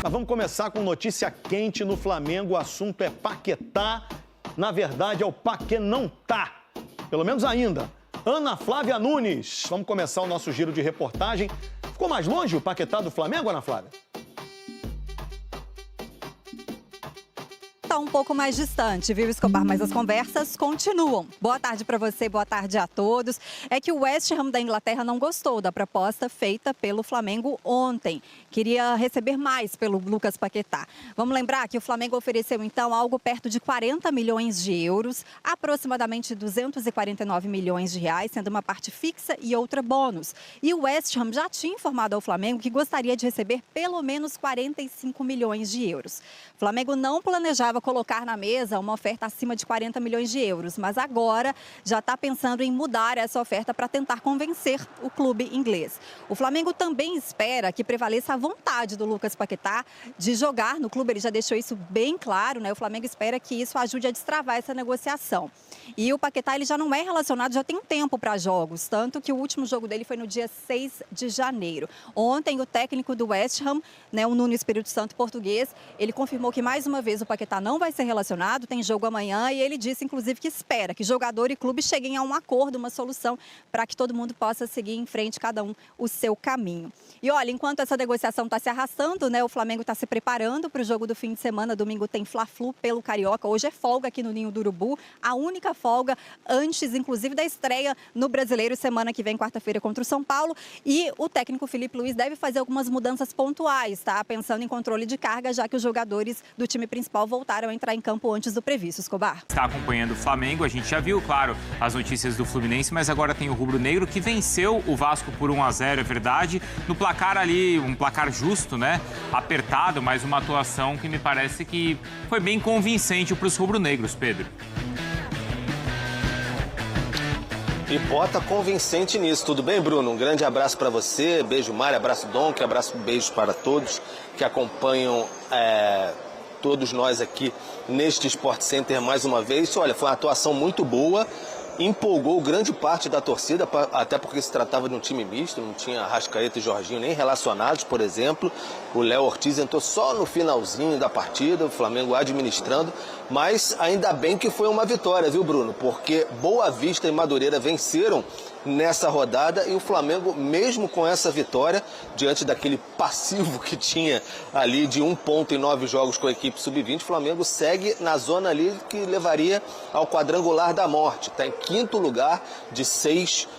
Mas vamos começar com notícia quente no Flamengo. O assunto é Paquetá. Na verdade, é o Paquê não tá. Pelo menos ainda. Ana Flávia Nunes. Vamos começar o nosso giro de reportagem. Ficou mais longe o Paquetá do Flamengo, Ana Flávia? Um pouco mais distante, viu, Escobar? Mas as conversas continuam. Boa tarde para você, boa tarde a todos. É que o West Ham da Inglaterra não gostou da proposta feita pelo Flamengo ontem. Queria receber mais pelo Lucas Paquetá. Vamos lembrar que o Flamengo ofereceu, então, algo perto de 40 milhões de euros, aproximadamente 249 milhões de reais, sendo uma parte fixa e outra bônus. E o West Ham já tinha informado ao Flamengo que gostaria de receber pelo menos 45 milhões de euros. O Flamengo não planejava colocar na mesa uma oferta acima de 40 milhões de euros, mas agora já está pensando em mudar essa oferta para tentar convencer o clube inglês. O Flamengo também espera que prevaleça a vontade do Lucas Paquetá de jogar no clube, ele já deixou isso bem claro, né? O Flamengo espera que isso ajude a destravar essa negociação. E o Paquetá, ele já não é relacionado, já tem um tempo para jogos, tanto que o último jogo dele foi no dia 6 de janeiro. Ontem, o técnico do West Ham, né, o Nuno Espírito Santo português, ele confirmou que mais uma vez o Paquetá não vai ser relacionado, tem jogo amanhã e ele disse, inclusive, que espera que jogador e clube cheguem a um acordo, uma solução para que todo mundo possa seguir em frente, cada um o seu caminho. E olha, enquanto essa negociação está se arrastando, né, o Flamengo está se preparando para o jogo do fim de semana. Domingo tem Fla-Flu pelo Carioca, hoje é folga aqui no Ninho do Urubu, a única folga antes, inclusive, da estreia no Brasileiro, semana que vem, quarta-feira, contra o São Paulo. E o técnico Felipe Luiz deve fazer algumas mudanças pontuais, tá? Pensando em controle de carga, já que os jogadores do time principal voltaram a entrar em campo antes do previsto, Escobar. Está acompanhando o Flamengo, a gente já viu, claro, as notícias do Fluminense, mas agora tem o rubro-negro que venceu o Vasco por 1-0, é verdade, no placar ali, um placar justo, né, apertado, mas uma atuação que me parece que foi bem convincente para os rubro-negros, Pedro. E bota convincente nisso, tudo bem, Bruno? Um grande abraço para você, beijo Mário, abraço Dom, beijos para todos que acompanham todos nós aqui neste Sport Center mais uma vez. Olha, foi uma atuação muito boa, empolgou grande parte da torcida, até porque se tratava de um time misto, não tinha Arrascaeta e Jorginho nem relacionados, por exemplo. O Léo Ortiz entrou só no finalzinho da partida, o Flamengo administrando, mas ainda bem que foi uma vitória, viu, Bruno? Porque Boa Vista e Madureira venceram nessa rodada e o Flamengo, mesmo com essa vitória, diante daquele passivo que tinha ali de 1 ponto em 9 jogos com a equipe sub-20, o Flamengo segue na zona ali que levaria ao quadrangular da morte. Está em 5º lugar de 6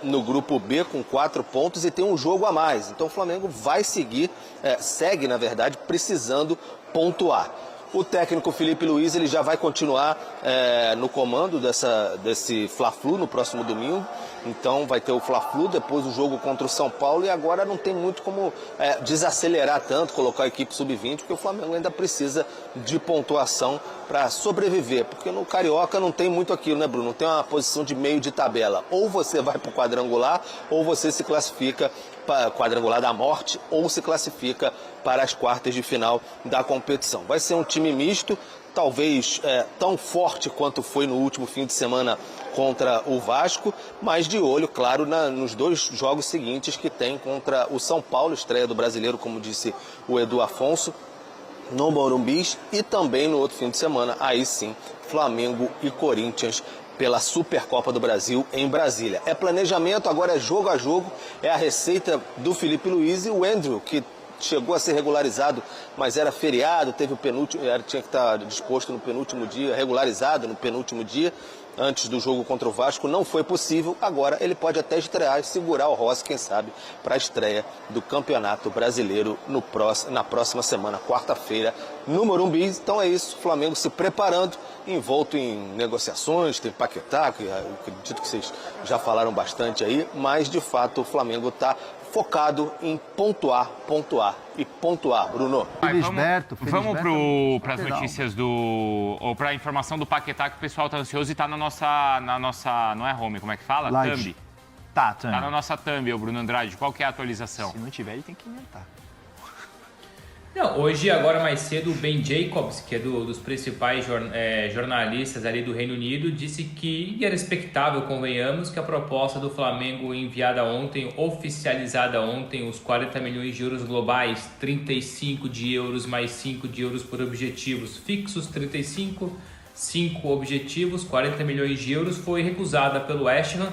no grupo B com 4 pontos e tem um jogo a mais. Então o Flamengo vai seguir, segue na verdade, precisando pontuar. O técnico Felipe Luiz ele já vai continuar no comando desse Fla-Flu no próximo domingo. Então vai ter o Fla-Flu, depois o jogo contra o São Paulo e agora não tem muito como desacelerar tanto, colocar a equipe sub-20, porque o Flamengo ainda precisa de pontuação para sobreviver. Porque no Carioca não tem muito aquilo, né, Bruno? Não tem uma posição de meio de tabela. Ou você vai para o quadrangular, ou você se classifica para quadrangular da morte, ou se classifica para as quartas de final da competição. Vai ser um time misto, talvez tão forte quanto foi no último fim de semana contra o Vasco, mas de olho, claro, nos 2 jogos seguintes que tem contra o São Paulo, estreia do Brasileiro, como disse o Edu Afonso, no Morumbi, e também no outro fim de semana, aí sim, Flamengo e Corinthians pela Supercopa do Brasil em Brasília. É planejamento, agora é jogo a jogo, é a receita do Felipe Luiz e o Andrew, que chegou a ser regularizado, mas era feriado, teve o penúltimo, tinha que estar disposto no penúltimo dia, regularizado no penúltimo dia, antes do jogo contra o Vasco, não foi possível. Agora ele pode até estrear e segurar o Rossi, quem sabe, para a estreia do Campeonato Brasileiro na próxima semana, quarta-feira, no Morumbi. Então é isso, o Flamengo se preparando, envolto em negociações, tem Paquetá, que eu acredito que vocês já falaram bastante aí, mas de fato o Flamengo está focado em pontuar e pontuar, Bruno. Vamos para as notícias ou para a informação do Paquetá, que o pessoal está ansioso e está na nossa, não é home, como é que fala? Live. Thumb. Tá na nossa thumb, o Bruno Andrade. Qual que é a atualização? Se não tiver, ele tem que inventar. Não, hoje, agora mais cedo, o Ben Jacobs, que é dos principais jornalistas ali do Reino Unido, disse que era expectável, convenhamos, que a proposta do Flamengo enviada ontem, oficializada ontem, os 40 milhões de euros globais, 35 de euros mais 5 de euros por objetivos fixos, 35, 5 objetivos, 40 milhões de euros, foi recusada pelo West Ham.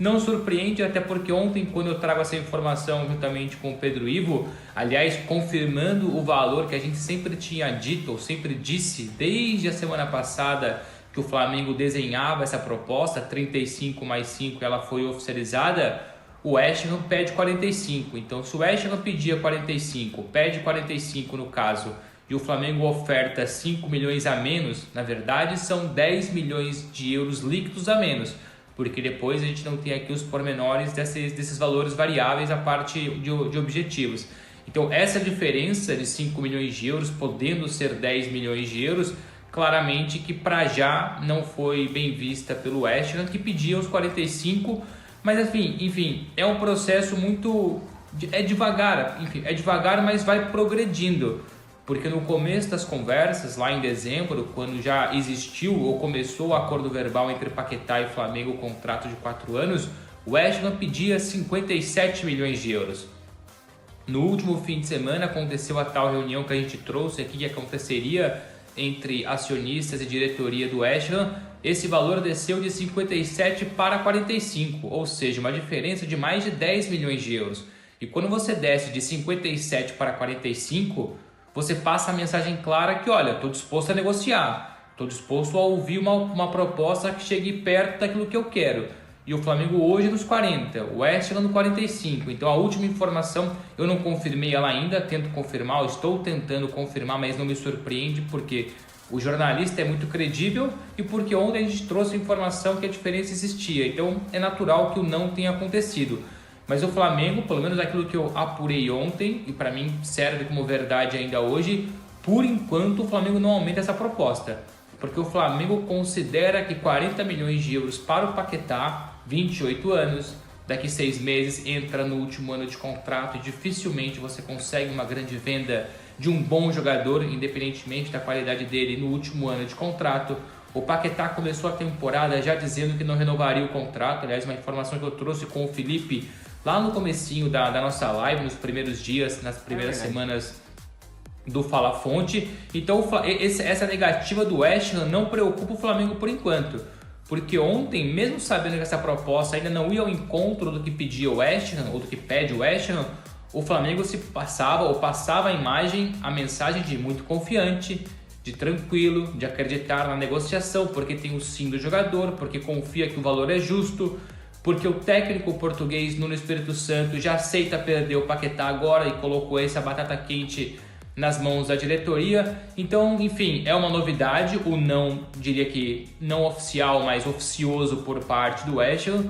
Não surpreende, até porque ontem, quando eu trago essa informação juntamente com o Pedro Ivo, aliás, confirmando o valor que a gente sempre tinha dito, ou sempre disse, desde a semana passada, que o Flamengo desenhava essa proposta, 35 mais 5, ela foi oficializada, o West Ham pede 45. Então, se o West Ham pedia 45, pede 45 no caso, e o Flamengo oferta 5 milhões a menos, na verdade, são 10 milhões de euros líquidos a menos, porque depois a gente não tem aqui os pormenores desses valores variáveis, a parte de objetivos. Então, essa diferença de 5 milhões de euros, podendo ser 10 milhões de euros, claramente que para já não foi bem vista pelo West Ham, que pedia os 45, mas enfim, é um processo muito... é devagar, mas vai progredindo. Porque no começo das conversas, lá em dezembro, quando já existiu ou começou o acordo verbal entre Paquetá e Flamengo, o contrato de 4 anos, o West Ham pedia 57 milhões de euros. No último fim de semana aconteceu a tal reunião que a gente trouxe aqui, que aconteceria entre acionistas e diretoria do West Ham. Esse valor desceu de 57 para 45, ou seja, uma diferença de mais de 10 milhões de euros. E quando você desce de 57 para 45... você passa a mensagem clara que, olha, estou disposto a negociar, estou disposto a ouvir uma proposta que chegue perto daquilo que eu quero. E o Flamengo hoje nos 40, o West Ham no 45. Então a última informação, eu não confirmei ela ainda, tento confirmar, estou tentando confirmar, mas não me surpreende, porque o jornalista é muito credível e porque ontem a gente trouxe a informação que a diferença existia. Então é natural que o não tenha acontecido. Mas o Flamengo, pelo menos aquilo que eu apurei ontem, e para mim serve como verdade ainda hoje, por enquanto o Flamengo não aumenta essa proposta. Porque o Flamengo considera que 40 milhões de euros para o Paquetá, 28 anos, daqui 6 meses entra no último ano de contrato e dificilmente você consegue uma grande venda de um bom jogador, independentemente da qualidade dele no último ano de contrato. O Paquetá começou a temporada já dizendo que não renovaria o contrato, aliás, uma informação que eu trouxe com o Felipe lá no comecinho da nossa live, nos primeiros dias, nas primeiras semanas do Fala Fonte. Então essa negativa do West Ham não preocupa o Flamengo por enquanto, porque ontem, mesmo sabendo que essa proposta ainda não ia ao encontro do que pedia o West Ham, ou do que pede o West Ham, o Flamengo passava a mensagem de muito confiante, de tranquilo, de acreditar na negociação, porque tem o sim do jogador, porque confia que o valor é justo, porque o técnico português Nuno Espírito Santo já aceita perder o Paquetá agora e colocou essa batata quente nas mãos da diretoria. Então, enfim, é uma novidade, o não, diria que não oficial, mas oficioso por parte do West Ham,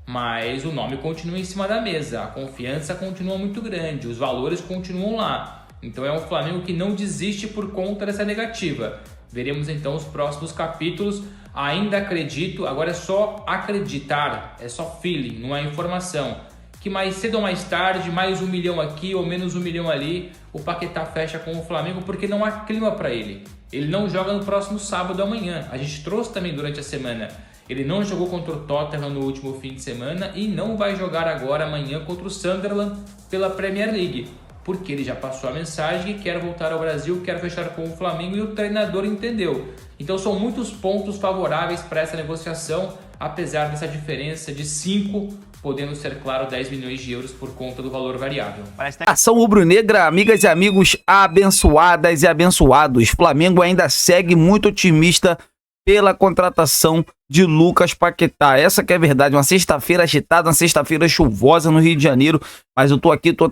mas o nome continua em cima da mesa, a confiança continua muito grande, os valores continuam lá. Então é um Flamengo que não desiste por conta dessa negativa. Veremos então os próximos capítulos. Ainda acredito, agora é só acreditar, é só feeling, não é informação, que mais cedo ou mais tarde, mais 1 milhão aqui ou menos 1 milhão ali, o Paquetá fecha com o Flamengo, porque não há clima para ele. Ele não joga no próximo sábado amanhã. A gente trouxe também durante a semana. Ele não jogou contra o Tottenham no último fim de semana e não vai jogar agora amanhã contra o Sunderland pela Premier League, porque ele já passou a mensagem que quer voltar ao Brasil, quer fechar com o Flamengo, e o treinador entendeu. Então são muitos pontos favoráveis para essa negociação, apesar dessa diferença de 5, podendo ser, claro, 10 milhões de euros por conta do valor variável. Ação rubro-negra, amigas e amigos abençoadas e abençoados. Flamengo ainda segue muito otimista pela contratação de Lucas Paquetá. Essa que é a verdade, uma sexta-feira agitada, uma sexta-feira chuvosa no Rio de Janeiro, mas eu tô aqui, tô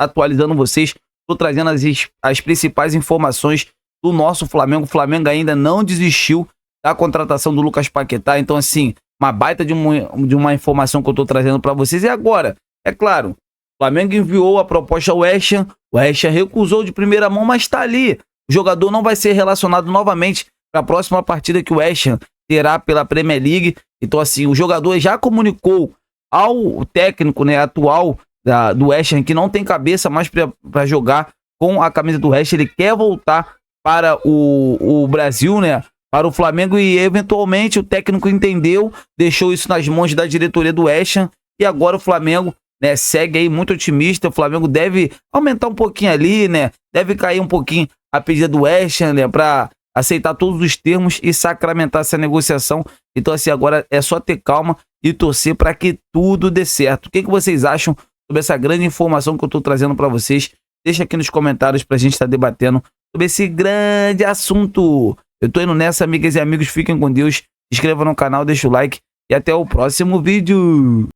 atualizando vocês, tô trazendo as principais informações do nosso Flamengo. O Flamengo ainda não desistiu da contratação do Lucas Paquetá, então assim, uma baita de uma informação que eu tô trazendo para vocês. E agora, é claro, o Flamengo enviou a proposta ao West Ham, o West Ham recusou de primeira mão, mas tá ali. O jogador não vai ser relacionado novamente para a próxima partida que o West Ham terá pela Premier League. Então assim, o jogador já comunicou ao técnico, né, atual do West Ham, que não tem cabeça mais para jogar com a camisa do West, ele quer voltar para o Brasil, né? Para o Flamengo, e eventualmente o técnico entendeu, deixou isso nas mãos da diretoria do West Ham, e agora o Flamengo, né, segue aí muito otimista. O Flamengo deve aumentar um pouquinho ali, né? Deve cair um pouquinho a pedida do West Ham, né, para aceitar todos os termos e sacramentar essa negociação. Então, assim, agora é só ter calma e torcer para que tudo dê certo. O que vocês acham sobre essa grande informação que eu estou trazendo para vocês? Deixa aqui nos comentários para a gente estar debatendo sobre esse grande assunto. Eu tô indo nessa, amigas e amigos. Fiquem com Deus. Se inscreva no canal, deixa o like e até o próximo vídeo.